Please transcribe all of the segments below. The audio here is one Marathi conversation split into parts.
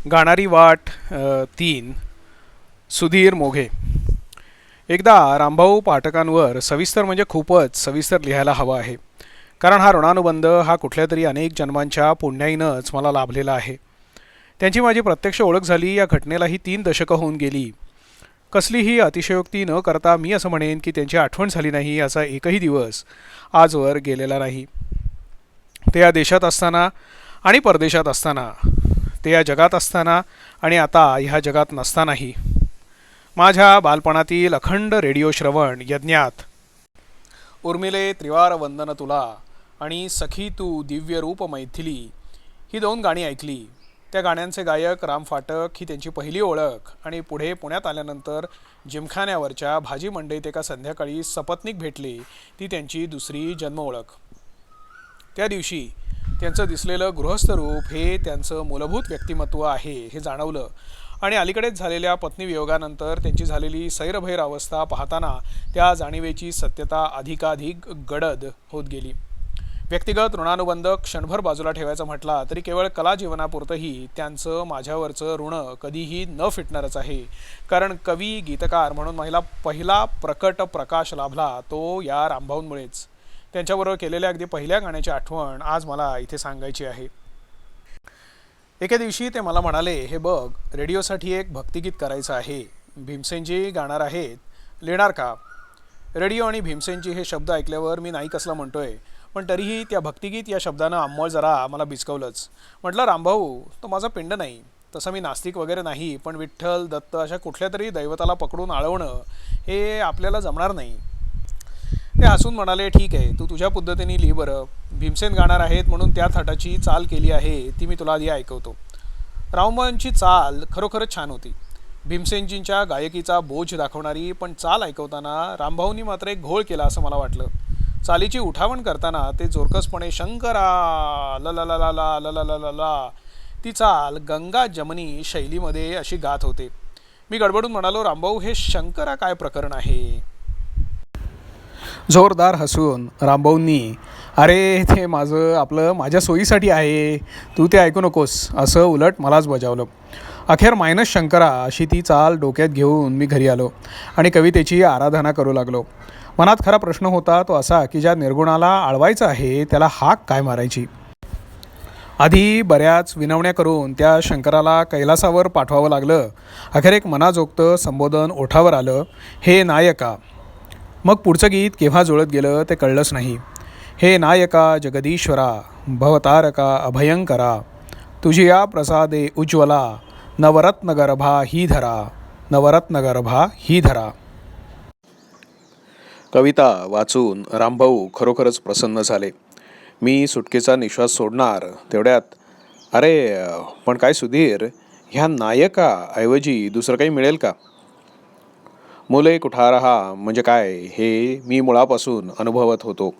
गाणारी वाट 3 सुधीर मोघे. एकदा रामभाऊ पाठकांवर सविस्तर म्हणजे खूपच सविस्तर लिहायला हवा आहे, कारण हा ऋणानुबंध हा कुठल्या तरी अनेक जन्मांच्या पुण्याईनंच मला लाभलेला आहे. त्यांची माझी प्रत्यक्ष ओळख झाली या घटनेलाही 3 दशकं होऊन गेली. कसलीही अतिशयोक्ती न करता मी असं म्हणेन की त्यांची आठवण झाली नाही याचा एकही दिवस आजवर गेलेला नाही. ते या देशात असताना आणि परदेशात असताना, ते या जगात असताना आणि आता ह्या जगात नसतानाही. माझ्या बालपणातील अखंड रेडिओ श्रवण यज्ञात उर्मिले त्रिवार वंदन तुला आणि सखी तू दिव्य रूप मैथिली ही 2 गाणी ऐकली. त्या गाण्यांचे गायक राम फाटक ही त्यांची पहिली ओळख, आणि पुढे पुण्यात आल्यानंतर जिमखान्यावरच्या भाजी मंडईत एका संध्याकाळी सपत्नीक भेटले ती त्यांची दुसरी जन्म ओळख. त्या दिवशी त्यांचं दिसलेलं गृहस्थ रूप हे त्यांचं मूलभूत व्यक्तिमत्व आहे हे जाणवलं, आणि अलीकडेच झालेल्या पत्नीवियोगानंतर त्यांची झालेली सैरभैर अवस्था पाहताना त्या जाणीवेची सत्यता अधिकाधिक गडद होत गेली. व्यक्तिगत ऋणानुबंध क्षणभर बाजूला ठेवायचं म्हटला तरी केवळ कला जीवनापुरतंही त्यांचं माझ्यावरचं ऋण कधीही न फिटणारच आहे, कारण कवी गीतकार म्हणून मला पहिला प्रकट प्रकाश लाभला तो या रामभाऊंमुळेच. त्यांच्याबरोबर केलेल्या अगदी पहिल्या गाण्याची आठवण आज मला इथे सांगायची आहे. एके दिवशी ते मला म्हणाले, हे बघ, रेडिओसाठी एक भक्तिगीत करायचं आहे. भीमसेनजी गाणार आहेत, लिहिणार का? रेडिओ आणि भीमसेनजी हे शब्द ऐकल्यावर मी नाही कसला म्हणतोय, पण तरीही त्या भक्तिगीत या शब्दानं अंमळ जरा मला बिचकवलंच. म्हटलं, रामभाऊ, तो माझा पिंड नाही. तसं मी नास्तिक वगैरे नाही, पण विठ्ठल दत्त अशा कुठल्या तरी दैवताला पकडून आळवणं हे आपल्याला जमणार नाही. ते हसून म्हणाले, ठीक आहे, तू तुझ्या पद्धतीने लिही बरं. भीमसेन गाणार आहेत म्हणून त्या थाटाची चाल केली आहे ती मी तुला आधी ऐकवतो. रामभाऊंची चाल खरोखरच छान होती. भीमसेनजींच्या गायकीचा बोज दाखवणारी, पण चाल ऐकवताना रामभाऊंनी मात्र एक घोळ केला असं मला वाटलं. चालीची उठावण करताना ते जोरकसपणे शंकरा ला ला ला ला ला ला ला ला ला ला ती चाल गंगा जमनी शैलीमध्ये अशी गात होते. मी गडबडून म्हणालो, रामभाऊ, हे शंकरा काय प्रकरण आहे? जोरदार हसून रामभाऊंनी, अरे ते माझ्या सोयीसाठी आहे, तू ते ऐकू नकोस, असं उलट मलाच बजावलं. अखेर मायनस शंकरा अशी ती चाल डोक्यात घेऊन मी घरी आलो आणि कवितेची आराधना करू लागलो. मनात खरा प्रश्न होता तो असा की ज्या निर्गुणाला आळवायचं आहे त्याला हाक काय मारायची. आधी बऱ्याच विनवण्या करून त्या शंकराला कैलासावर पाठवावं लागलं. अखेर एक मनाजोगतं संबोधन ओठावर आलं, हे नायका. मग पुढचं गीत केव्हा जुळत गेलं ते कळलंच नाही. हे नायका जगदीश्वरा भवतारका अभयंकरा तुझिया प्रसादे उज्ज्वला नवरत्नगर्भा ही धरा, नवरत्नगर्भा ही धरा. कविता वाचून रामभाऊ खरोखरच प्रसन्न झाले. मी सुटकेचा निश्वास सोडणार तेवढ्यात, अरे पण काय सुधीर, ह्या नायका ऐवजी दुसरं काही मिळेल का? मुले कुठारहा म्हणजे काय हे मी मुळापासून अनुभवत होतो.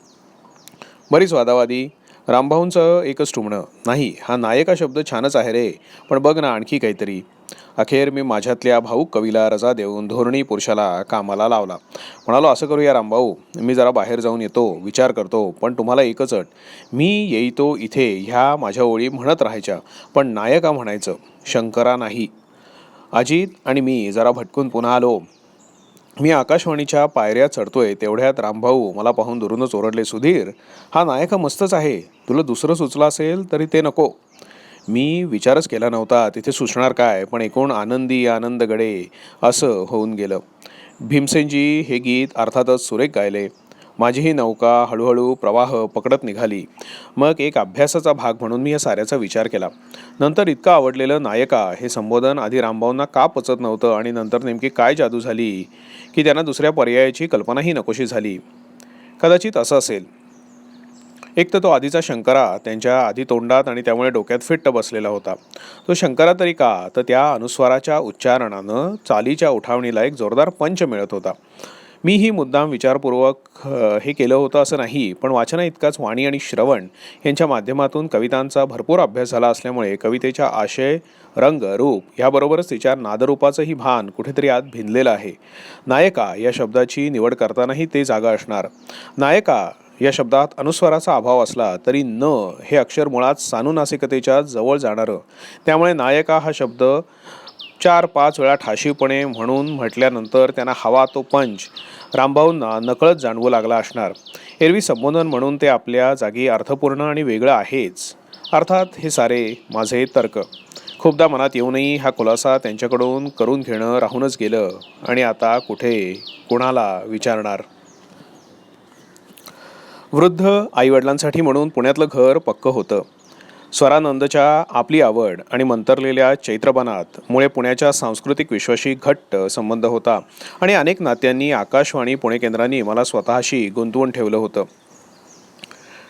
बरीच वादावादी. रामभाऊंचं एकच टुमणं, नाही, हा नायका शब्द छानच आहे रे, पण बघ ना आणखी काहीतरी. अखेर मी माझ्यातल्या भाऊक कवीला रजा देऊन धोरणी पुरुषाला कामाला लावला. म्हणालो, असं करूया रामभाऊ, मी जरा बाहेर जाऊन येतो, विचार करतो, पण तुम्हाला एकच अट, मी येईतो इथे ह्या माझ्या ओळी म्हणत राहायच्या, पण नायका म्हणायचं, शंकरा नाही. अजित आणि मी जरा भटकून पुन्हा आलो. मी आकाशवाणीच्या पायऱ्या चढतोय तेवढ्यात रामभाऊ मला पाहून दुरूनच ओरडले, सुधीर, हा नायका मस्तच आहे, तुला दुसरं सुचलं असेल तरी ते नको. मी विचारच केला नव्हता तिथे सुचणार काय, पण एकूण आनंदी आनंद गडे असं होऊन गेलं. भीमसेनजी हे गीत अर्थातच सुरेख गायले. माझीही नौका हळूहळू प्रवाह पकडत निघाली. मग एक अभ्यासाचा भाग म्हणून मी या साऱ्याचा विचार केला. नंतर इतकं आवडलेलं नायका हे संबोधन आधी रामभाऊंना का पचत नव्हतं, आणि नंतर नेमकी काय जादू झाली की त्यांना दुसऱ्या पर्यायाची कल्पनाही नकोशी झाली. कदाचित असं असेल, एक तर तो आधीचा शंकरा त्यांच्या आधी तोंडात आणि त्यामुळे डोक्यात फिट्ट बसलेला होता. तो शंकरा तरी का, तर त्या अनुस्वाराच्या उच्चारणानं चालीच्या उठावणीला एक जोरदार पंच मिळत होता. मीही मुद्दाम विचारपूर्वक हे केलं होतं असं नाही, पण वाचना इतकाच वाणी आणि श्रवण यांच्या माध्यमातून कवितांचा भरपूर अभ्यास झाला असल्यामुळे कवितेच्या आशय, रंग, रूप ह्याबरोबरच तिच्या नादरूपाचंही भान कुठेतरी आत भिनलेलं आहे. नायका या शब्दाची निवड करतानाही ते जागा असणार. नायका या शब्दात अनुस्वाराचा अभाव असला तरी न हे अक्षर मुळात सानुनासिकतेच्या जवळ जाणारं, त्यामुळे नायका हा शब्द 4-5 वेळा ठाशीवपणे म्हणून म्हटल्यानंतर त्यांना हवा तो पंच रामभाऊंना नकळत जाणवू लागला असणार. एरवी संबोधन म्हणून ते आपल्या जागी अर्थपूर्ण आणि वेगळं आहेच. अर्थात हे सारे माझे तर्क. खूपदा मनात येऊनही हा खुलासा त्यांच्याकडून करून घेणं राहूनच गेलं आणि आता कुठे कुणाला विचारणार. वृद्ध आईवडिलांसाठी म्हणून पुण्यातलं घर पक्कं होतं. स्वरानंदच्या आपली आवड आणि मंतरलेल्या चैत्रबनात मुळे पुण्याच्या सांस्कृतिक विश्वाशी घट्ट संबंध होता आणि अनेक नात्यांनी आकाशवाणी पुणे केंद्रांनी मला स्वतःशी गुंतवून ठेवलं होतं.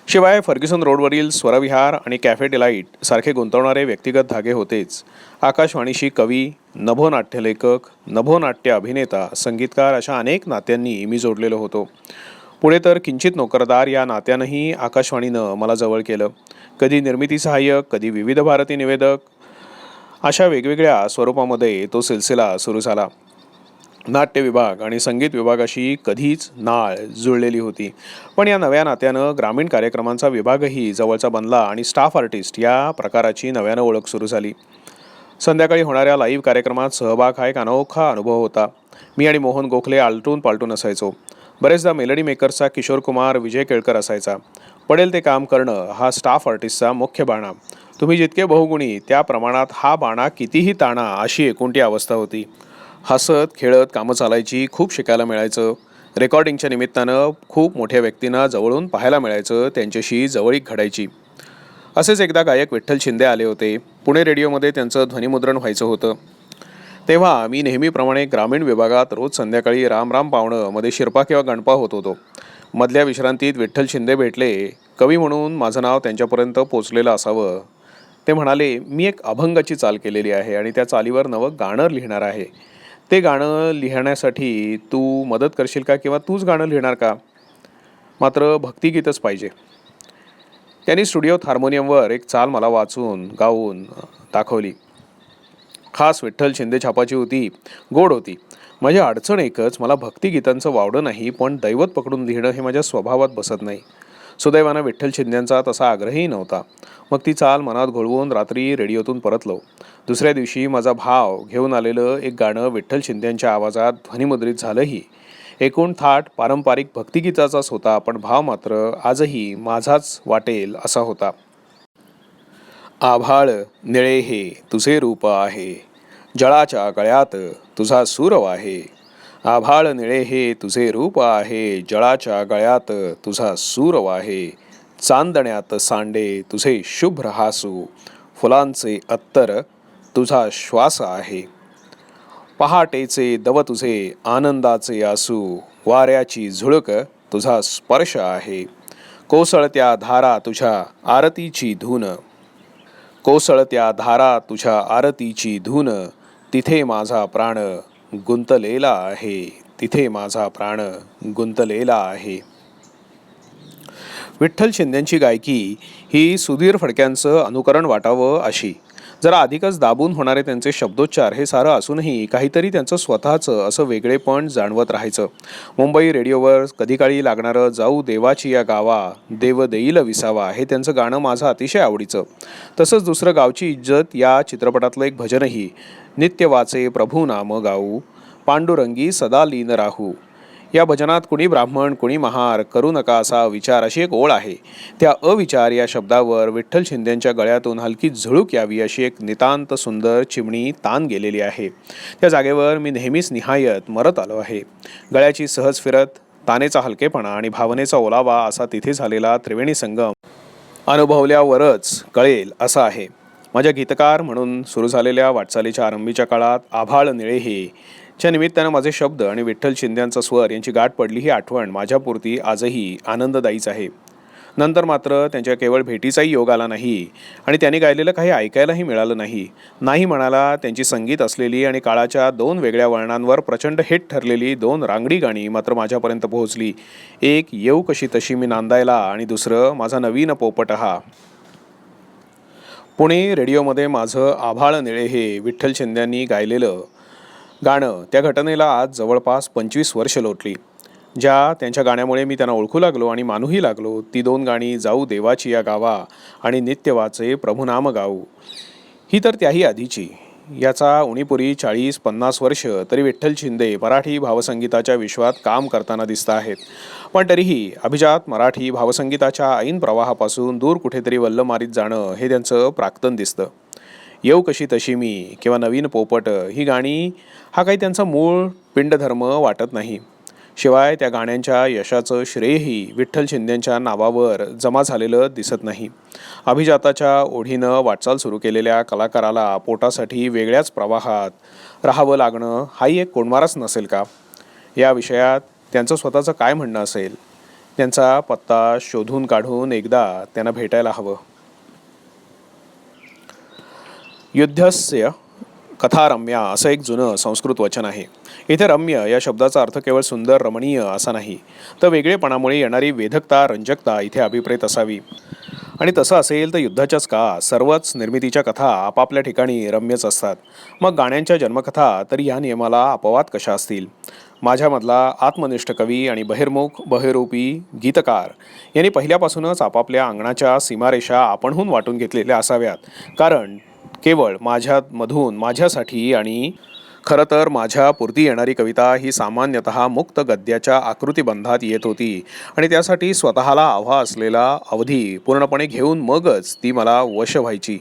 शिवाय फर्ग्युसन रोडवरील स्वरविहार आणि कॅफे डिलाईट सारखे गुंतवणारे व्यक्तिगत धागे होतेच. आकाशवाणीशी कवी, नभोनाट्यलेखक, नभोनाट्य अभिनेता, संगीतकार अशा अनेक नात्यांनी मी जोडलेलो होतो. पुढे तर किंचित नोकरदार या नात्यानंही आकाशवाणीनं मला जवळ केलं. कधी निर्मिती सहाय्यक, कधी विविध भारती निवेदक, अशा वेगवेगळ्या स्वरूपामध्ये तो सिलसिला सुरू झाला. नाट्य विभाग आणि संगीत विभागाशी कधीच नाळ जुळलेली होती, पण या नव्या नात्यानं ग्रामीण कार्यक्रमांचा विभागही जवळचा बनला आणि स्टाफ आर्टिस्ट या प्रकाराची नव्यानं ओळख सुरू झाली. संध्याकाळी होणाऱ्या लाईव्ह कार्यक्रमात सहभाग हा एक अनोखा अनुभव होता. मी आणि मोहन गोखले आलटून पालटून असायचो. बरेचदा मेलडी मेकर्सचा किशोर कुमार, विजय केळकर असायचा. पडेल ते काम करणं हा स्टाफ आर्टिस्टचा मुख्य बाणा. तुम्ही जितके बहुगुणी त्या प्रमाणात हा बाणा कितीही ताणा, अशी एकूण ती अवस्था होती. हसत खेळत कामं चालायची, खूप शिकायला मिळायचं. रेकॉर्डिंगच्या निमित्तानं खूप मोठ्या व्यक्तींना जवळून पाहायला मिळायचं, त्यांच्याशी जवळीक घडायची. असेच एकदा गायक विठ्ठल शिंदे आले होते. पुणे रेडिओमध्ये त्यांचं ध्वनिमुद्रण व्हायचं होतं. तेव्हा मी नेहमीप्रमाणे ग्रामीण विभागात रोज संध्याकाळी राम राम पावणं मध्ये शिरपा किंवा गणपा होत होतो. मधल्या विश्रांतीत विठ्ठल शिंदे भेटले. कवी म्हणून माझं नाव त्यांच्यापर्यंत पोचलेलं असावं. ते म्हणाले, मी एक अभंगाची चाल केलेली आहे आणि त्या चालीवर नवं गाणं लिहिणार आहे. ते गाणं लिहिण्यासाठी तू मदत करशील का, किंवा तूच गाणं लिहिणार का? मात्र भक्तिगीतच पाहिजे. त्यांनी स्टुडिओत हार्मोनियमवर एक चाल मला वाचून गाऊन दाखवली. खास विठ्ठल शिंदे छापाची होती. गोड होती. माझी अडचण एकच, मला भक्तिगीतांचं वावडं नाही, पण दैवत पकडून लिहिणं हे माझ्या स्वभावात बसत नाही. सुदैवानं विठ्ठल शिंदेंचा तसा आग्रहही नव्हता. मग ती चाल मनात घोळवून रात्री रेडिओतून परतलो. दुसऱ्या दिवशी माझा भाव घेऊन आलेलं एक गाणं विठ्ठल शिंदेंच्या आवाजात ध्वनिमुद्रित झालंही. एकूण थाट पारंपरिक भक्तिगीताचाच होता, पण भाव मात्र आजही माझाच वाटेल असा होता. आभाळ निळे हे तुझे रूप आहे, जळाच्या गळ्यात तुझा सूर आहे. आभाळ निळे हे तुझे रूप आहे, जळाच्या गळ्यात तुझा सूर आहे. चांदण्यात सांडे तुझे शुभ्र हासू, फुलांचे अत्तर तुझा श्वास आहे. पहाटेचे दव तुझे आनंदाचे आसू, वाऱ्याची झुळक तुझा स्पर्श आहे. कोसळत्या धारा तुझ्या आरतीची धून, कोसळत्या धारा तुझ्या आरतीची धून, तिथे माझा प्राण गुंतलेला आहे, तिथे माझा प्राण गुंतलेला आहे. विठ्ठल शिंदेंची गायकी ही सुधीर फडक्यांचं अनुकरण वाटावं अशी. जरा अधिकच दाबून होणारे त्यांचे शब्दोच्चार हे सारं असूनही काहीतरी त्यांचं स्वतःचं असं वेगळेपण जाणवत राहायचं. मुंबई रेडिओवर कधी काळी लागणारं जाऊ देवाची या गावा, देव देईल विसावा हे त्यांचं गाणं माझं अतिशय आवडीचं. तसंच दुसरं गावची इज्जत या चित्रपटातलं एक भजनही, नित्य वाचे प्रभू नाम गाऊ, पांडुरंगी सदा लीन राहू. या भजनात कुणी ब्राह्मण कुणी महार करू नका असा विचार अशी एक ओळ आहे. त्या अविचार या शब्दावर विठ्ठल शिंदेंच्या गळ्यातून हलकी झुळूक यावी अशी एक नितांत सुंदर चिमणी ताण गेलेली आहे. त्या जागेवर मी नेहमीच निहायत मरत आलो आहे. गळ्याची सहज फिरत, तानेचा हलकेपणा आणि भावनेचा ओलावा असा तिथे झालेला त्रिवेणी संगम अनुभवल्यावरच कळेल असा आहे. माझ्या गीतकार म्हणून सुरू झालेल्या वाटचालीच्या आरंभीच्या काळात आभाळ निळे हे च्या निमित्तानं माझे शब्द आणि विठ्ठल शिंदेंचा स्वर यांची गाठ पडली ही आठवण माझ्यापुरती आजही आनंददायीच आहे. नंतर मात्र त्यांच्या केवळ भेटीचाही योग आला नाही आणि त्यांनी गायलेलं काही ऐकायलाही मिळालं नाही. नाही म्हणाला त्यांची संगीत असलेली आणि काळाच्या दोन वेगळ्या वळणांवर प्रचंड हिट ठरलेली दोन रांगडी गाणी मात्र माझ्यापर्यंत पोहोचली. एक येऊ कशी तशी मी नांदायला आणि दुसरं माझा नवीन पोपट हा. पुणे रेडिओमध्ये माझं आभाळ निळे हे विठ्ठल शिंदेंनी गायलेलं गाणं, त्या घटनेला आज जवळपास 25 वर्ष लोटली. ज्या त्यांच्या गाण्यामुळे मी त्यांना ओळखू लागलो आणि मानूही लागलो, ती 2 गाणी जाऊ देवाची या गावा आणि नित्य वाचे प्रभुनाम गाऊ. ही तर त्याही आधीची. याचा उणीपुरी 40-50 वर्ष तरी विठ्ठल शिंदे मराठी भावसंगीताच्या विश्वात काम करताना दिसत आहेत. पण तरीही अभिजात मराठी भावसंगीताच्या ऐन प्रवाहापासून दूर कुठेतरी वल्ल मारीत जाणं हे त्यांचं प्राक्तन दिसतं. येऊ कशी तशी मी किंवा नवीन पोपट ही गाणी हा काही त्यांचा मूळ पिंडधर्म वाटत नाही. शिवाय त्या गाण्यांच्या यशाचं श्रेयही विठ्ठल शिंदेंच्या नावावर जमा झालेलं दिसत नाही. अभिजाताच्या ओढीनं वाटचाल सुरू केलेल्या कलाकाराला पोटासाठी वेगळ्याच प्रवाहात राहावं लागणं हाही एक कोंडमाराच नसेल का? या विषयात त्यांचं स्वतःचं काय म्हणणं असेल? त्यांचा पत्ता शोधून काढून एकदा त्यांना भेटायला हवं. युद्धस्य कथारम्या असं एक जुनं संस्कृत वचन आहे. इथे रम्य या शब्दाचा अर्थ केवळ सुंदर रमणीय असा नाही, तर वेगळेपणामुळे येणारी वेधकता रंजकता इथे अभिप्रेत असावी. आणि तसं असेल तर युद्धाच्याच का सर्वच निर्मितीच्या कथा आपापल्या ठिकाणी रम्यच असतात. मग गाण्यांच्या जन्मकथा तर या नियमाला अपवाद कशा असतील? माझ्यामधला आत्मनिष्ठ कवी आणि बहिर्मुख बहिरूपी गीतकार यांनी पहिल्यापासूनच आपापल्या अंगणाच्या सीमारेषा आपणहून वाटून घेतलेल्या असाव्यात. कारण केवळ माझ्यामधून माझ्यासाठी आणि खरं तर माझ्यापुरती येणारी कविता ही सामान्यतः मुक्त गद्याच्या आकृतिबंधात येत होती आणि त्यासाठी स्वतःला आव्हा असलेला अवधी पूर्णपणे घेऊन मगच ती मला वश व्हायची.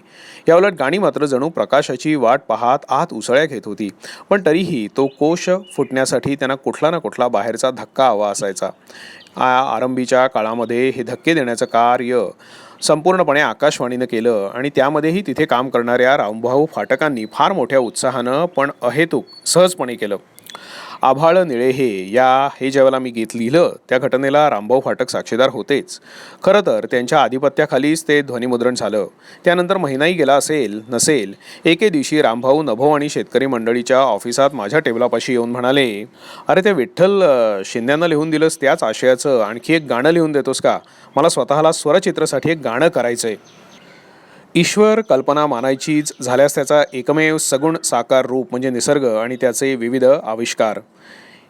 याउलट गाणी मात्र जणू प्रकाशाची वाट पाहत आत उसळ्या घेत होती. पण तरीही तो कोश फुटण्यासाठी त्यांना कुठला ना कुठला बाहेरचा धक्का हवा असायचा. आरंभीच्या काळामध्ये हे धक्के देण्याचं कार्य संपूर्णपणे आकाशवाणीनं केलं आणि त्यामध्येही तिथे काम करणाऱ्या रामभाऊ फाटकांनी फार मोठ्या उत्साहानं पण अहेतुक सहजपणे केलं. आभाळ निळे हे ज्यावेळेला मी गीत लिहिलं त्या घटनेला रामभाऊ फाटक साक्षीदार होतेच. खरं तर त्यांच्या आधिपत्याखालीच ते ध्वनिमुद्रण झालं. त्यानंतर महिनाही गेला असेल नसेल, एके दिवशी रामभाऊ नभो आणि शेतकरी मंडळीच्या ऑफिसात माझ्या टेबलापाशी येऊन म्हणाले, अरे ते विठ्ठल शिंद्यांना लिहून दिलंस त्याच आशयाचं आणखी एक गाणं लिहून देतोस का? मला स्वतःला स्वरचित्रसाठी एक गाणं करायचंय. ईश्वर कल्पना मानायचीच झाल्यास त्याचा एकमेव सगुण साकार रूप म्हणजे निसर्ग आणि त्याचे विविध आविष्कार.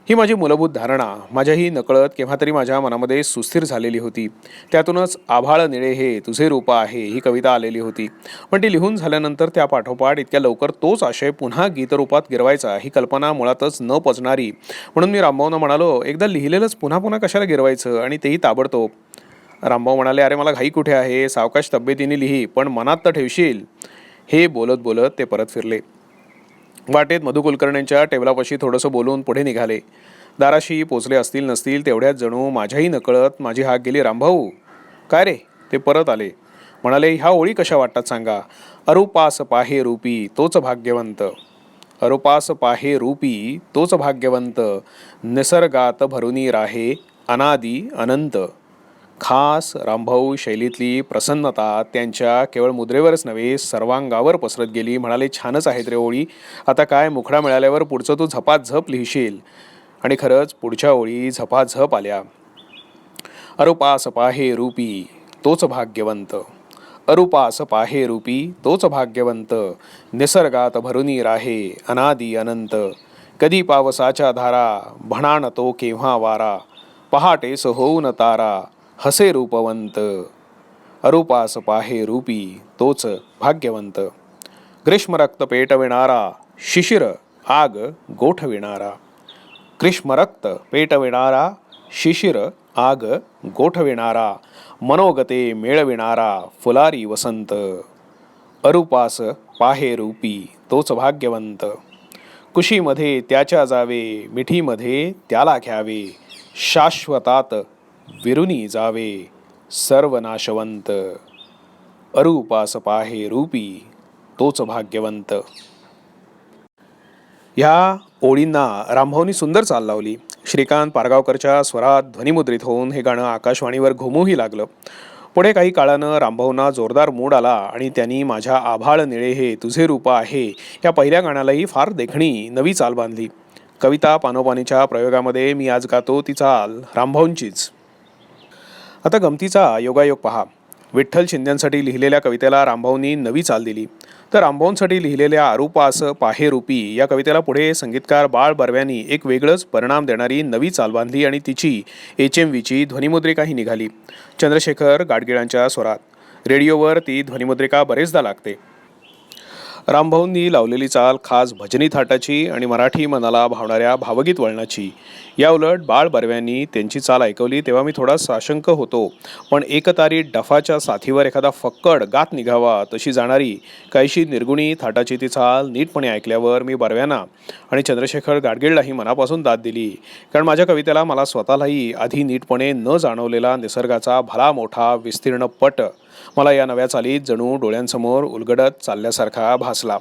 ही माझी मूलभूत धारणा माझ्याही नकळत केव्हा तरी माझ्या मनामध्ये सुस्थिर झालेली होती. त्यातूनच आभाळ निळे हे तुझे रूप आहे ही कविता आलेली होती. पण ती लिहून झाल्यानंतर त्या पाठोपाठ इतक्या लवकर तोच आशय पुन्हा गीतरूपात गिरवायचा ही कल्पना मुळातच न पचणारी. म्हणून मी रामभाऊंना म्हणालो, एकदा लिहिलेलंच पुन्हा पुन्हा कशाला गिरवायचं आणि तेही ताबडतोब. रामभाऊ म्हणाले, अरे मला घाई कुठे आहे, सावकाश तब्येतीने लिही पण मनात तर ठेवशील. हे बोलत बोलत ते परत फिरले. वाटेत मधु कुलकर्ण्यांच्या टेबलापाशी थोडंसं बोलून पुढे निघाले. दाराशी पोचले असतील नसतील तेवढ्यात जणू माझ्याही नकळत माझी हाक गेली. रामभाऊ काय रे? ते परत आले. म्हणाले, ह्या ओळी कशा वाटतात सांगा. अरूपास पाहे रूपी तोच भाग्यवंत, अरूपास पाहे रूपी तोच भाग्यवंत, निसर्गात भरुनी राहे अनादी अनंत. खास रामभाऊ शैलीतली प्रसन्नता त्यांच्या केवळ मुद्रेवरच नव्हे सर्वांगावर पसरत गेली. म्हणाले, छानच आहेत रे ओळी. आता काय मुखडा मिळाल्यावर पुढचं तू झपाझप लिहिशील. आणि खरंच पुढच्या ओळी झपाझप आल्या. अरूपास पाहे रूपी तोच भाग्यवंत, अरूपास पाहे रूपी तोच भाग्यवंत, निसर्गात भरुनी राहे अनादी अनंत. कधी पावसाच्या धारा म्हणान तो केव्हा वारा, पहाटेस होऊन तारा हसे रूपवंत. अरूपास पाहे रूपी तोच भाग्यवंत. ग्रीष्मरक्त पेटविणारा शिशिर आग गोठविणारा, ग्रीष्मरक्त पेटविणारा शिशिर आग गोठविणारा, मनोगते मेळविणारा फुलारी वसंत. अरूपास पाहे रूपी तोच भाग्यवंत. कुशीमध्ये त्याच्या जावे, मिठीमध्ये त्याला घ्यावे, शाश्वतात विरुनी जावे सर्वनाशवंत. अरूपास पाहे रूपी तोच भाग्यवंत. ह्या ओळींना रामभाऊंनी सुंदर चाल लावली. श्रीकांत पारगावकरच्या स्वरात ध्वनिमुद्रित होऊन हे गाणं आकाशवाणीवर घुमूही लागलं. पुढे काही काळानं रामभाऊंना जोरदार मूड आला आणि त्यांनी माझ्या आभाळ निळे हे तुझे रूप आहे या पहिल्या गाण्यालाही फार देखणी नवी चाल बांधली. कविता पानोपानीच्या प्रयोगामध्ये मी आज गातो ती चाल रामभाऊंचीच. आता गमतीचा योगायोग पहा. विठ्ठल शिंद्यांसाठी लिहिलेल्या कवितेला रामभाऊंनी नवी चाल दिली, तर रामभाऊंसाठी लिहिलेल्या आरुपास पाहे रूपी या कवितेला पुढे संगीतकार बाळ बर्व्यांनी एक वेगळंच परिणाम देणारी नवी चाल बांधली आणि तिची HMVची ध्वनिमुद्रिकाही निघाली. चंद्रशेखर गाडगिळांच्या स्वरात रेडिओवर ती ध्वनिमुद्रिका बरेचदा लागते. रामभाऊंनी लावलेली चाल खास भजनी थाटाची आणि मराठी मनाला भावणाऱ्या भावगीत वळणाची. या उलट बाळ बर्व्यांनी त्यांची चाल ऐकवली तेव्हा मी थोडा साशंक होतो, पण एकतारी डफाच्या साथीवर एखादा फक्कड गात निघावा तशी जाणारी काहीशी निर्गुणी थाटाची ती चाल नीटपणे ऐकल्यावर मी बर्व्यांना आणि चंद्रशेखर गाडगीळलाही मनापासून दाद दिली. कारण माझ्या कवितेला मला स्वतःलाही आधी नीटपणे न जाणवलेला निसर्गाचा भला मोठा विस्तीर्ण पट मला या नव्या चालीत जणू डोळ्यांसमोर उलगडत चालल्यासारखा भासला.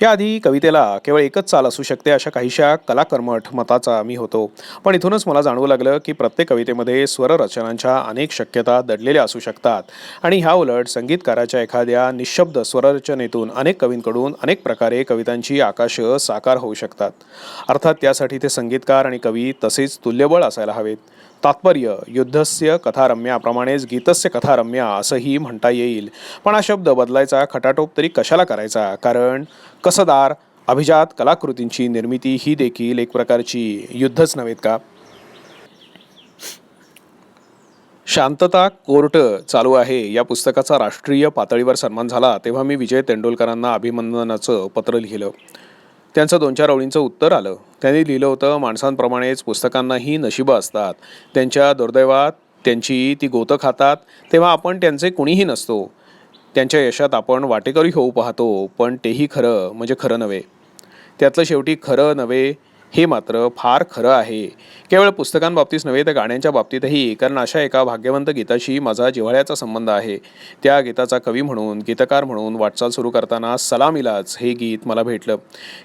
याआधी कवितेला केवळ एकच चाल असू शकते अशा काहीशा कलाकर्मठ मताचा मी होतो, पण इथूनच मला जाणवू लागलं की प्रत्येक कवितेमध्ये स्वररचनांच्या अनेक शक्यता दडलेल्या असू शकतात आणि ह्या उलट संगीतकाराच्या एखाद्या निशब्द स्वररचनेतून अनेक कवींकडून अनेक प्रकारे कवितांची आकाश साकार होऊ शकतात. अर्थात त्यासाठी ते संगीतकार आणि कवी तसेच तुल्यबळ असायला हवेत. तात्पर्य युद्धस्य कथारम्याप्रमाणेच गीतस्य कथारम्या असंही म्हणता येईल, पण हा शब्द बदलायचा खटाटोप तरी कशाला करायचा? कारण कसदार अभिजात कलाकृतींची निर्मिती ही देखील एक प्रकारची युद्धच नव्हेत का? शांतता कोर्ट चालू आहे या पुस्तकाचा राष्ट्रीय पातळीवर सन्मान झाला तेव्हा मी विजय तेंडुलकरांना अभिनंदनाचं पत्र लिहिलं. त्यांचं 2-4 ओळींचं उत्तर आलं. त्यांनी लिहिलं होतं, माणसांप्रमाणेच पुस्तकांनाही नशिबं असतात. त्यांच्या दुर्दैवात त्यांची ती गोतं खातात तेव्हा आपण त्यांचे कुणीही नसतो. त्यांच्या यशात आपण वाटेकरी होऊ पाहतो, पण तेही खरं म्हणजे खरं नव्हे. त्यातलं शेवटी खरं नव्हे हे मात्र फार खरं आहे. केवळ पुस्तकांबाबतीच नव्हे तर गाण्यांच्या बाबतीतही, कारण अशा एका भाग्यवंत गीताशी माझा जिव्हाळ्याचा संबंध आहे. त्या गीताचा कवी म्हणून, गीतकार म्हणून वाटचाल सुरू करताना सलामीलाच हे गीत मला भेटलं.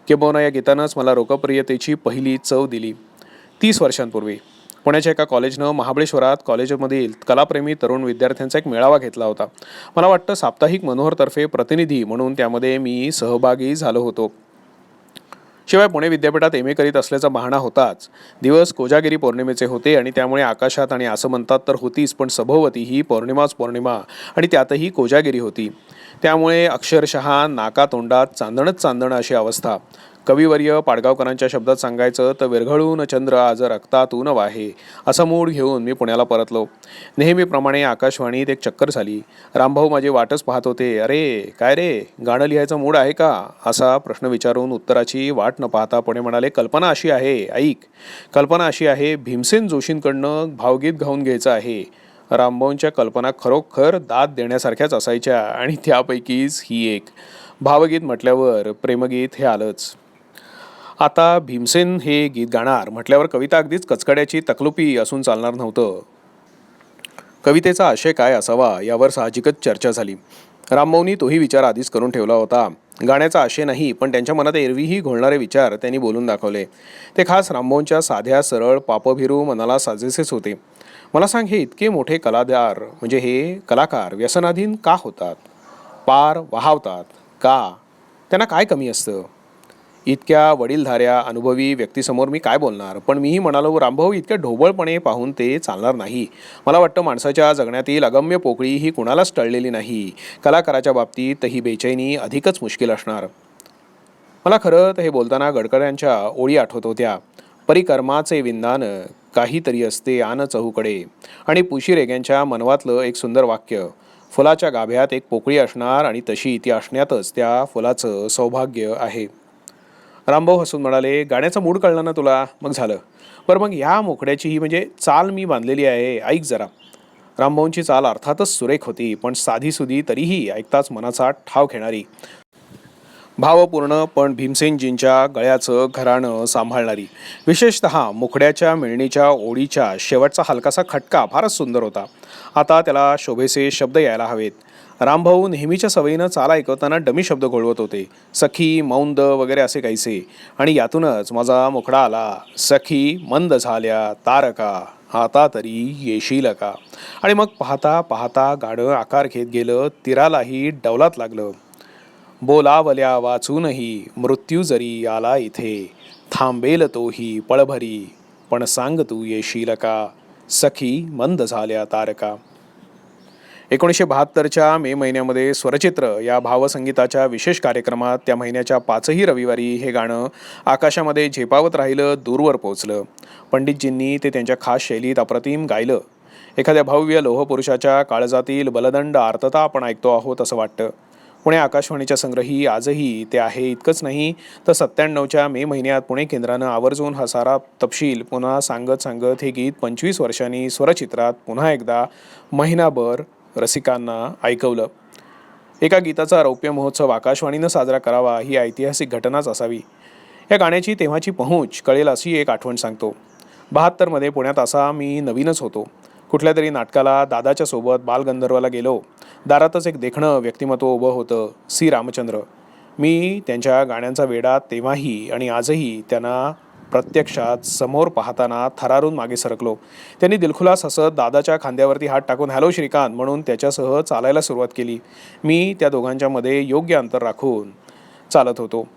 किंबहुना या गीतानंच मला लोकप्रियतेची पहिली चव दिली. 30 वर्षांपूर्वी पुण्याच्या एका कॉलेजनं महाबळेश्वरात कॉलेजमधील कलाप्रेमी तरुण विद्यार्थ्यांचा एक मेळावा घेतला होता. मला वाटतं साप्ताहिक मनोहरतर्फे प्रतिनिधी म्हणून त्यामध्ये मी सहभागी झालो होतो. शिवाय पुणे विद्यापीठात MA करीत असल्याचा बहाणा होताच. दिवस कोजागिरी पौर्णिमेचे होते आणि त्यामुळे आकाशात आणि असं म्हणतात तर होतीच, पण सभोवती ही पौर्णिमाच पौर्णिमा आणि त्यातही कोजागिरी होती. त्यामुळे अक्षरशः नाकातोंडात चांदणच चांदणं अशी अवस्था. कविवर्य पाडगावकरांच्या शब्दात सांगायचं तर विरघळून चंद्र आज रक्तातून वाहे असा मूड घेऊन मी पुण्याला परतलो. नेहमीप्रमाणे आकाशवाणीत एक चक्कर झाली. रामभाऊ माझी वाटच पाहत होते. अरे काय रे, गाणं लिहायचा मूड आहे का असा प्रश्न विचारून उत्तराची वाट न पाहता पुणे म्हणाले, कल्पना अशी आहे, ऐक. कल्पना अशी आहे, भीमसेन जोशींकडनं भावगीत गाऊन घ्यायचं आहे. रामभाऊंच्या कल्पना खरोखर दाद देण्यासारख्याच असायच्या आणि त्यापैकीच ही एक. भावगीत म्हटल्यावर प्रेमगीत हे आलंच. आता भीमसेन हे गीत गाणार म्हटल्यावर कविता अगदीच कचकड्याची तकलुपी असून चालणार नव्हतं. कवितेचा आशय काय असावा यावर साहजिकच चर्चा झाली. रामभाऊंनी तोही विचार आधीच करून ठेवला होता. गाण्याचा आशय नाही, पण त्यांच्या मनात एरवीही घोळणारे विचार त्यांनी बोलून दाखवले. ते खास रामभाऊंच्या साध्या सरळ पापभिरू मनाला साजेसेच होते. मला सांग, हे इतके मोठे कलादार म्हणजे हे कलाकार व्यसनाधीन का होतात? पार वाहावतात का? त्यांना काय कमी असतं? इतक्या वडीलधाऱ्या अनुभवी व्यक्तीसमोर मी काय बोलणार, पण मीही म्हणालो, रामभाऊ इतक्या ढोबळपणे पाहून ते चालणार नाही. मला वाटतं माणसाच्या जगण्यातील अगम्य पोकळी ही कुणालाच टळलेली नाही. कलाकाराच्या बाबतीत ही बेचैनी अधिकच मुश्किल असणार. मला खरं तर हे बोलताना गडकऱ्यांच्या ओळी आठवत होत्या. परिकर्माचे विंदान काहीतरी असते आन चहूकडे, आणि पुशी रेग्यांच्या मनवातलं एक सुंदर वाक्य. फुलाच्या गाभ्यात एक पोकळी असणार आणि तशी ती असण्यातच त्या फुलाचं सौभाग्य आहे. रामभाऊ हसून म्हणाले, गाण्याचा मूड कळला ना तुला? मग झालं. बरं मग ह्या मोकड्याची ही म्हणजे चाल मी बांधलेली आहे, ऐक जरा. रामभाऊंची चाल अर्थातच सुरेख होती, पण साधीसुधी तरीही ऐकताच मनाचा ठाव घेणारी. भावपूर्ण पण भीमसेनजींच्या गळ्याचं घराणं सांभाळणारी. विशेषतः मुखड्याच्या मिळणीच्या ओळीच्या शेवटचा हलकासा खटका फारच सुंदर होता. आता त्याला शोभेचे शब्द यायला हवेत. रामभाऊ नेहमीच्या सवयीनं चाल ऐकवताना डमी शब्द घोळवत होते. सखी, मौंद वगैरे असे काहीसे, आणि यातूनच माझा मुखडा आला. सखी मंद झाल्या तारका, आता तरी येशील का. आणि मग पाहता पाहता गाणं आकार घेत गेलं. तीरालाही डौलात लागलं. बोलावल्या वाचूनही मृत्यू जरी आला इथे, थांबेल तोही पळभरी, पण सांग तू येशील का. सखी मंद झाल्या तारका. 1972च्या मे महिन्यामध्ये स्वरचित्र या भावसंगीताच्या विशेष कार्यक्रमात त्या महिन्याच्या 5ही रविवारी हे गाणं आकाशामध्ये झेपावत राहिलं, दूरवर पोहोचलं. पंडितजींनी ते त्यांच्या खास शैलीत अप्रतिम गायलं. एखाद्या भव्य लोहपुरुषाच्या काळजातील बलदंड आर्तता आपण ऐकतो आहोत असं वाटतं. पुणे आकाशवाणीच्या संग्रही आजही ते आहे. इतकंच नाही तर 97च्या मे महिन्यात पुणे केंद्रानं आवर्जून हा सारा तपशील पुन्हा सांगत सांगत हे गीत 25 वर्षांनी स्वरचित्रात पुन्हा एकदा महिनाभर रसिकांना ऐकवलं. एका गीताचा रौप्य महोत्सव आकाशवाणीनं साजरा करावा ही ऐतिहासिक घटनाच असावी. या गाण्याची तेव्हाची पहुंच कळेल अशी एक आठवण सांगतो. 72मध्ये पुण्यात असा मी नवीनच होतो. कुठल्या तरी नाटकाला दादाच्या सोबत बालगंधर्वाला गेलो. दारातच एक देखणं व्यक्तिमत्व उभं होतं, सी रामचंद्र. मी त्यांच्या गाण्यांचा वेडा तेव्हाही आणि आजही त्यांना प्रत्यक्षात समोर पाहताना थरारून मागे सरकलो. त्यांनी दिलखुलास हसत दादाच्या खांद्यावरती हात टाकून हॅलो श्रीकांत म्हणून त्याच्यासह चालायला सुरुवात केली. मी त्या दोघांच्या मध्ये योग्य अंतर राखून चालत होतो.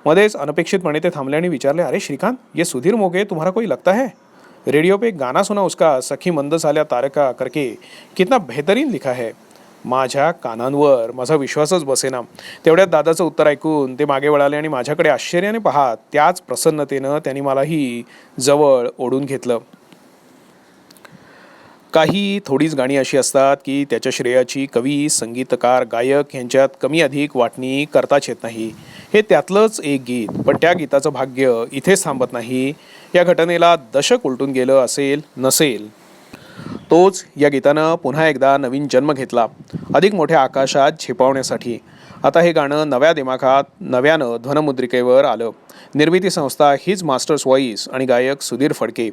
मध्येच अनपेक्षितपणे ते थांबले आणि विचारले, अरे श्रीकांत, ये सुधीर मोघे तुम्हारा कोई लगता है? रेडियो पे एक गाना सुना उसका, सखी मंद झाल्या तारका करके, कितना बेहतरीन लिखा है. माझ्या कानांवर माझा विश्वासच बसेना. तेवढ्यात दादाचं उत्तर ऐकून ते मागे वळाले आणि माझ्याकडे आश्चर्याने पाहत त्याच प्रसन्नतेनं त्यांनी मलाही जवळ ओढून घेतलं. काही थोडीच गाणी अशी असतात की त्याच्या श्रेयाची कवी, संगीतकार, गायक यांच्यात कमी अधिक वाटणी करताच येत नाही. हे त्यातलंच एक गीत. पण त्या गीताचं भाग्य इथेच थांबत नाही. या घटनेला दशक उलटून गेलं असेल नसेल, तोच या गीतानं पुन्हा एकदा नवीन जन्म घेतला, अधिक मोठ्या आकाशात झेपावण्यासाठी. आता हे गाणं नव्या दिमाखात नव्यानं ध्वनमुद्रिकेवर आलं. निर्मिती संस्था हीच मास्टर्स व्हॉइस आणि गायक सुधीर फडके.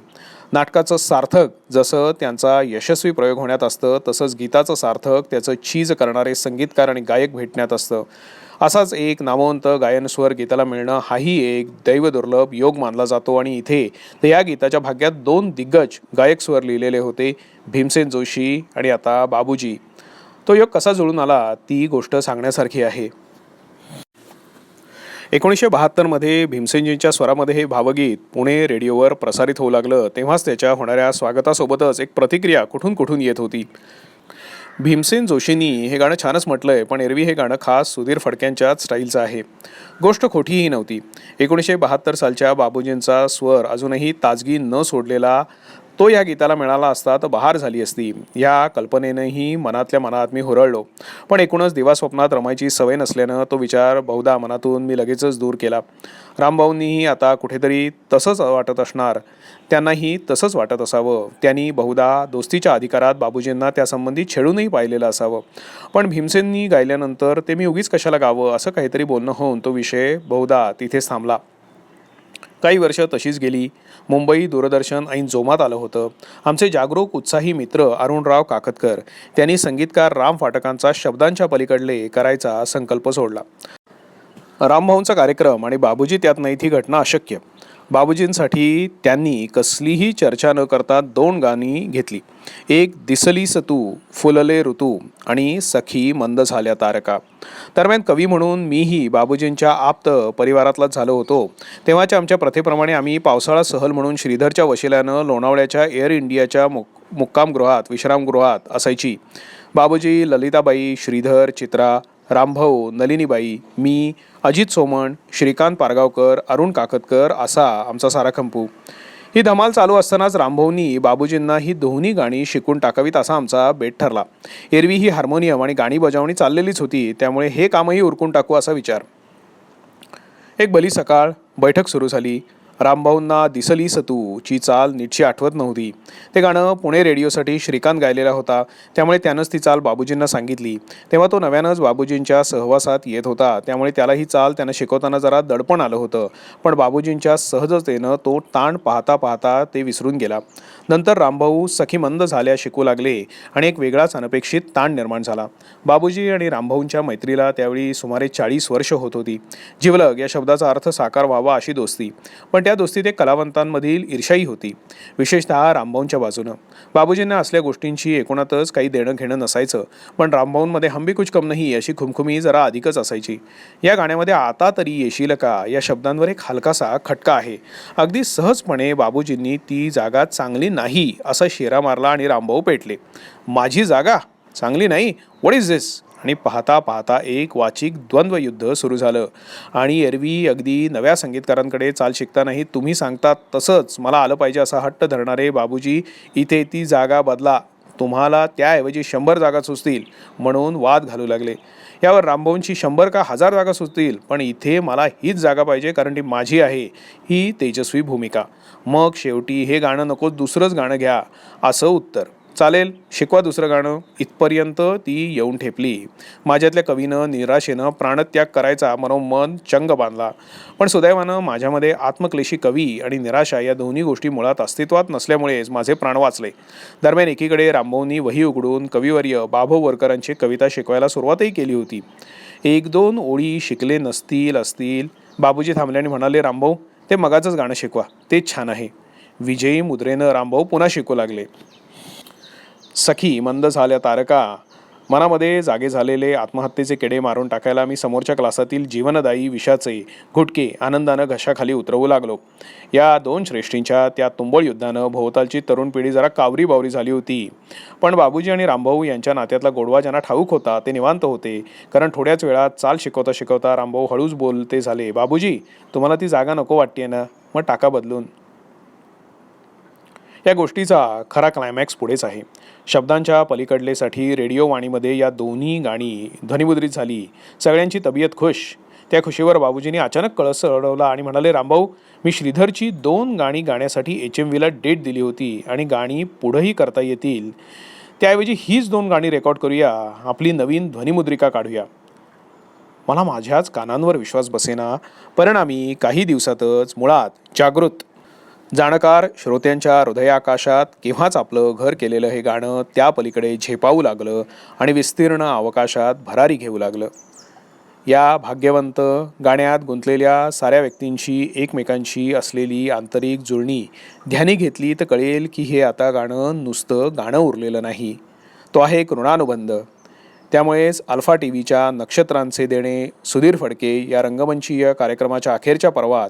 नाटकाचं सार्थक जसं त्यांचा यशस्वी प्रयोग होण्यात असतं, तसंच गीताचं सार्थक त्याचं चीज करणारे संगीतकार आणि गायक भेटण्यात असतं. असाच एक नामवंत गायनस्वर गीताला मिळणं हाही एक दैवदुर्लभ योग मानला जातो. आणि इथे तर या गीताच्या भाग्यात 2 दिग्गज गायक स्वर लिहिलेले होते, भीमसेन जोशी आणि आता बाबूजी. तो योग कसा जुळून आला ती गोष्ट सांगण्यासारखी आहे. 1972मध्ये भीमसेनजींच्या स्वरामध्ये हे भावगीत पुणे रेडिओवर प्रसारित होऊ लागलं. तेव्हाच त्याच्या होणाऱ्या स्वागतासोबतच एक प्रतिक्रिया कुठून कुठून येत होती. भीमसेन जोशींनी हे गाणं छानच म्हटलंय, पण एरवी हे गाणं खास सुधीर फडक्यांच्याच स्टाईलचं आहे. गोष्ट खोटीही नव्हती. 1972 सालच्या बाबूजींचा स्वर अजूनही ताजगी न सोडलेला तो या गीताला मिळाला असता तर बहार झाली असती. या कल्पनेनंही मनातल्या मनात मी हुरळलो. पण एकूणच दिवास्वप्नात रमायची सवय नसल्यानं तो विचार बहुधा मनातून मी लगेचच दूर केला. रामभाऊंनीही आता कुठेतरी तसंच वाटत असणार, त्यांनाही तसंच वाटत असावं. त्यांनी बहुधा दोस्तीच्या अधिकारात बाबूजींना त्यासंबंधी छेडूनही पाहिलेलं असावं. पण भीमसेननी गायल्यानंतर ते मी उगीच कशाला गावं असं काहीतरी बोलणं होऊन तो विषय बहुधा तिथेच थांबला. काही वर्ष तशीच गेली. मुंबई दूरदर्शन ऐन जोमात आलं होतं. आमचे जागरूक उत्साही मित्र अरुणराव काकतकर त्यांनी संगीतकार राम फाटकांचा शब्दांच्या पलीकडले करायचा संकल्प सोडला. रामभाऊंचा कार्यक्रम आणि बाबूजी त्यात नाही ती घटना अशक्य. बाबूजींसाठी त्यांनी कसलीही चर्चा न करता 2 गाणी घेतली. एक दिसलीस तू, फुलले ऋतू आणि सखी मंद झाल्या तारका. दरम्यान कवी म्हणून मीही बाबूजींच्या आप्त परिवारातलाच झालो होतो. तेव्हाच्या आमच्या प्रथेप्रमाणे आम्ही पावसाळा सहल म्हणून श्रीधरच्या वशिल्यानं लोणावळ्याच्या एअर इंडियाच्या मुक्कामगृहात विश्रामगृहात असायची. बाबूजी, ललिताबाई, श्रीधर, चित्रा, रामभाऊ, नलिनीबाई, मी, अजित सोमण, श्रीकांत पारगावकर, अरुण काकतकर असा आमचा सारा खंपू. ही धमाल चालू असतानाच रामभाऊंनी बाबूजींना ही दोन्ही गाणी शिकून टाकावीत असा आमचा बेत ठरला. एरवी ही हार्मोनियम आणि गाणी बजावणी चाललेलीच होती, त्यामुळे हे कामही उरकून टाकू असा विचार. एक भली सकाळ बैठक सुरू झाली. रामभाऊंना दिसलीस तू ची चाल नीटशी आठवत नव्हती. ते गाणं पुणे रेडिओसाठी श्रीकांत गायलेला होता, त्यामुळे त्यानंच ती चाल बाबूजींना सांगितली. तेव्हा तो नव्यानंच बाबूजींच्या सहवासात येत होता, त्यामुळे त्याला ही चाल त्यानं शिकवताना जरा दडपण आलं होतं. पण बाबूजींच्या सहजतेनं तो ताण पाहता पाहता ते विसरून गेला. नंतर रामभाऊ सखी मंद झाल्या शिकू लागले आणि एक वेगळाच अनपेक्षित ताण निर्माण झाला. बाबूजी आणि रामभाऊंच्या मैत्रीला त्यावेळी सुमारे 40 वर्ष होत होती. जिवलग या शब्दाचा अर्थ साकार व्हावा अशी दोस्ती. पण त्या दोस्तीत एक कलावंतांमधील ईर्ष्याही होती, विशेषतः रामभाऊंच्या बाजूनं. बाबूजींना असल्या गोष्टींची एकूणातच काही देणं घेणं नसायचं, पण रामभाऊंमध्ये हम भी कुछ कम नहीं अशी खुमखुमी जरा अधिकच असायची. या गाण्यामध्ये आता तरी येशील का या शब्दांवर एक हलकासा खटका आहे. अगदी सहजपणे बाबूजींनी ती जागा चांगली नाही असा शेरा मारला आणि रामभाऊ पेटले. माझी जागा? चांगली नाही, व्हॉट इज दिस? आणि पाहता पाहता एक वाचिक द्वंद्वयुद्ध सुरू झालं. आणि एरवी अगदी नव्या संगीतकारांकडे चाल शिकतानाही तुम्ही सांगतात तसंच मला आलं पाहिजे असा हट्ट धरणारे बाबूजी इथे ती जागा बदला, तुम्हाला त्याऐवजी 100 जागा सुचतील म्हणून वाद घालू लागले. यावर रामभाऊंची 100 का 1000 जागा सुचतील, पण इथे मला हीच जागा पाहिजे कारण ती माझी आहे, ही तेजस्वी भूमिका. मग शेवटी हे गाणं नको दुसरंच गाणं घ्या असं उत्तर. चालेल, शिकवा दुसरं गाणं, इथपर्यंत ती येऊन ठेपली. माझ्यातल्या कवीनं निराशेनं प्राणत्याग करायचा मनोमन चंग बांधला. पण सुदैवानं माझ्यामध्ये आत्मक्लेशी कवी आणि निराशा या दोन्ही गोष्टी मुळात अस्तित्वात नसल्यामुळेच माझे प्राण वाचले. दरम्यान एकीकडे रामभाऊंनी वही उघडून कविवर्य बाभव वरकरांची कविता शिकवायला सुरुवातही केली होती. 1-2 ओळी शिकले नसतील असतील. बाबूजी थांबल्याने म्हणाले, रामभाऊ ते मगाचंच गाणं शिकवा, तेच छान आहे. विजयी मुद्रेनं रामभाऊ पुन्हा शिकू लागले. सखी मंद झाल्या तारका, मनामध्ये जागे झालेले आत्महत्येचे किडे मारून टाकायला मी समोरच्या क्लासातील जीवनदायी विषाचे घुटके आनंदानं घशाखाली उतरवू लागलो. या दोन श्रेष्ठींच्या त्या तुंबळ युद्धानं भोवतालची तरुण पिढी जरा कावरी बावरी झाली होती. पण बाबूजी आणि रामभाऊ यांच्या नात्यातला गोडवा ज्यांना ठाऊक होता ते निवांत होते. कारण थोड्याच वेळात चाल शिकवता शिकवता रामभाऊ हळूच बोलते झाले, बाबूजी तुम्हाला ती जागा नको वाटते ना, मग टाका बदलून. या गोष्टीचा खरा क्लायमॅक्स पुढेच आहे. शब्दांच्या पलीकडलेसाठी रेडिओ वाणीमध्ये या दोन्ही गाणी ध्वनिमुद्रित झाली. सगळ्यांची तब्येत खुश. त्या खुशीवर बाबूजींनी अचानक कळस चढवला आणि म्हणाले, रामभाऊ मी श्रीधरची 2 गाणी गाण्यासाठी HMVला डेट दिली होती आणि गाणी पुढंही करता येतील. त्याऐवजी हीच 2 गाणी रेकॉर्ड करूया, आपली नवीन ध्वनिमुद्रिका काढूया. मला माझ्याच कानांवर विश्वास बसेना. परिणामी काही दिवसातच मुळात जागृत जाणकार श्रोत्यांच्या हृदयाकाशात केव्हाच आपलं घर केलेलं हे गाणं त्या पलीकडे झेपावू लागलं आणि विस्तीर्ण अवकाशात भरारी घेऊ लागलं. या भाग्यवंत गाण्यात गुंतलेल्या साऱ्या व्यक्तींची एकमेकांशी असलेली आंतरिक जुळणी ध्यानी घेतली तर कळेल की हे आता गाणं नुसतं गाणं उरलेलं नाही, तो आहे एक ऋणानुबंध. त्यामुळेच अल्फा TVच्या नक्षत्रांचे देणे सुधीर फडके या रंगमंचीय कार्यक्रमाच्या अखेरच्या पर्वात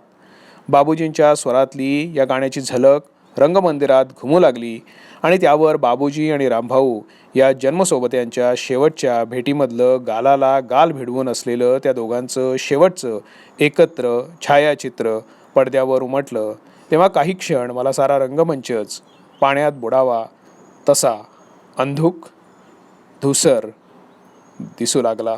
बाबूजींच्या स्वरातली या गाण्याची झलक रंगमंदिरात घुमू लागली आणि त्यावर बाबूजी आणि रामभाऊ या जन्मसोबत्यांच्या शेवटच्या भेटीमधलं गालाला गाल भिडवून असलेलं त्या दोघांचं शेवटचं एकत्र छायाचित्र पडद्यावर उमटलं. तेव्हा काही क्षण मला सारा रंगमंचच पाण्यात बुडावा तसा अंधुक धुसर दिसू लागला.